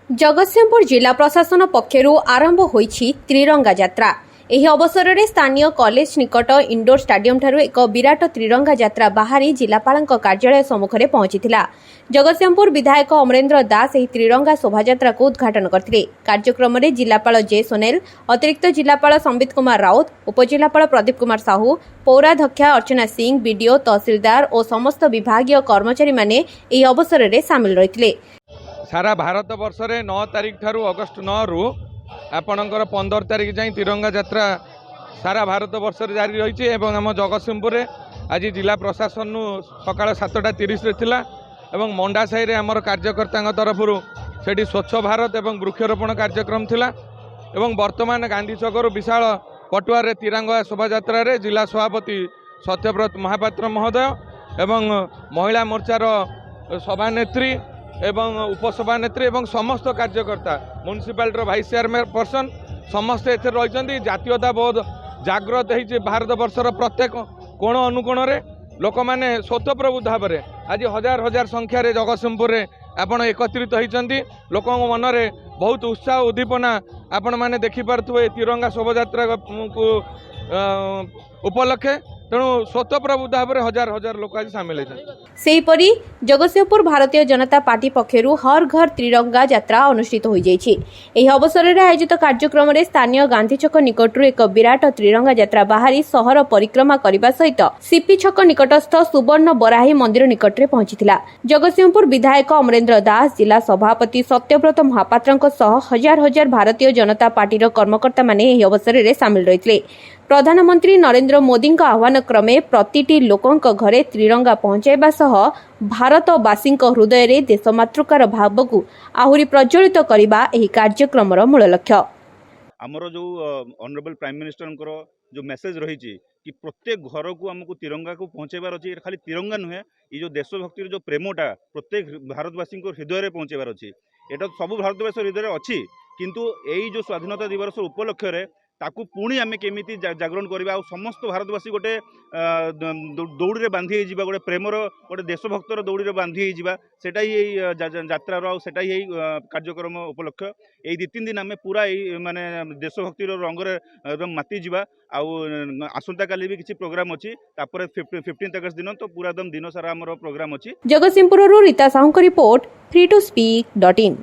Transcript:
जगतसिंहपुर जिला प्रशासन पक्षरु आरंभ होईछि त्रिरंगा यात्रा। ଏହି ଅବସରରେ ସ୍ଥାନୀୟ କଲେଜ ନିକଟ ଇଣ୍ଡୋର ଷ୍ଟାଡିୟମଠାରୁ ଏକ ବିରାଟ ତ୍ରିରଙ୍ଗା ଯାତ୍ରା ବାହାରି ଜିଲ୍ଲାପାଳଙ୍କ କାର୍ଯ୍ୟାଳୟ ସମ୍ମୁଖରେ ପହଞ୍ଚିଥିଲା। ଜଗତସିଂହପୁର ବିଧାୟକ ଅମରେନ୍ଦ୍ର ଦାସ ଏହି ତ୍ରିରଙ୍ଗା ଶୋଭାଯାତ୍ରାକୁ ଉଦ୍ଘାଟନ କରିଥିଲେ। କାର୍ଯ୍ୟକ୍ରମରେ ଜିଲ୍ଲାପାଳ ଜେ ସୋନେଲ, ଅତିରିକ୍ତ ଜିଲ୍ଲାପାଳ ସମ୍ବିତ କୁମାର ରାଉତ, ଉପଜିଲ୍ଲାପାଳ ପ୍ରଦୀପ କୁମାର ସାହୁ, ପୌରାଧ୍ୟକ୍ଷା ଅର୍ଚ୍ଚନା ସିଂ, ବିଡିଓ, ତହସିଲଦାର ଓ ସମସ୍ତ ବିଭାଗୀୟ କର୍ମଚାରୀମାନେ ଏହି ଅବସରରେ ସାମିଲ ରହିଥିଲେ। सारा भारत वर्ष में 9 तारिख ठारू अगस्ट 9 रु आपणकर 15 तारिख जाए तिरंगा यात्रा सारा भारत वर्ष में जारी रही है। आम जगतसिंहपुर आज जिला प्रशासन सका 7:30 एवं मंडा साई आमर कार्यकर्ता तरफ से स्वच्छ भारत और वृक्षरोपण कार्यक्रम थिला। एवं वर्तमान गांधी छकरू विशाल पटुआर तिरंगा शोभा यात्रा जिला सभापति सत्यव्रत महापात्र महोदय एवं महिला मोर्चार सभानेत्री एवं उपसभानेत्री एवं समस्त कार्यकर्ता म्युनिसिपालिटी भाइस चेयरपर्सन समस्ते एथे रही। जातीयता बोध जागृत हो भारत वर्षर प्रत्येक कोण अनुकोण लोक मैंने स्वतःप्रबुद्ध भाव में आज हजार हजार संख्यार जगतसिंहपुर आपण एकत्रित होती। लोक मन में बहुत उत्साह उद्दीपना आपण मैंने देखिपे तिरंगा शोभायात्रा को उपलक्षे तेणु स्वतःप्रबुद्ध भाव में हजार हजार लोक आज सामिल होते। सेहीपरि जगतसिंहपुर भारतीय जनता पार्टी पक्षरु हर घर त्रिरंगा यात्रा अनुष्ठित हो जाइछि। एही अवसर में आयोजित कार्यक्रम में स्थानीय गांधी छक निकटरू एक विराट त्रिरंगा यात्रा बाहरी सहर परिक्रमा करने सहित सीपी छक निकटस्थ सुवर्ण बराही मंदिर निकट में पहुंचीथिला। जगतसिंहपुर विधायक अमरेन्द्र दास, जिला सभापति सत्यव्रत महापात्रଙ୍କ सह हजार हजार भारतीय जनता पार्टी कर्मकर्ता माने एही अवसर में सामिल रहिथिले। प्रधानमंत्री नरेंद्र मोदी आह्वान क्रमे प्रतिटी लोकंक घरे त्रिरंगा पहुंचाइबा सह भारतवासी हृदय में देशमातृकार भाव को आहुरी प्रज्वलित करने एही कार्यक्रमर मूल लक्ष्य। आमर जो ऑनरेबल प्राइम मिनिस्टर जो मेसेज रही कि प्रत्येक घर को आमको तिरंगा को पहुँचाइबार अच्छी। खाली तिरंगा नुहे, ये जो देशभक्तिर जो प्रेमटा प्रत्येक भारतवासी हृदय में पहुँचाइबार अच्छी। एटा सब भारतवासी हृदय अच्छी, किंतु यही जो स्वाधीनता दिवस उपलक्ष्य ताकू पुणी आम केमी जागरण करवा आ समस्त भारतवासी गोटे दौड़ी में बांधी होगा गोटे प्रेमर गोटे देशभक्तर दौड़ी में बांधी होगा सेटा ही यात्रार आटा ही कार्यक्रम उपलक्ष्य। यही 2-3 दिन आम पूरा यही माने देशभक्तिर रंगरे एकदम माती जा आसंता काली भी किसी प्रोग्राम अच्छी 15 अगस्त दिन तो पूरा एकदम दिन सारा आम प्रोग्राम अच्छी। Jagatsinghpur Rita Sahu report free2speak.in।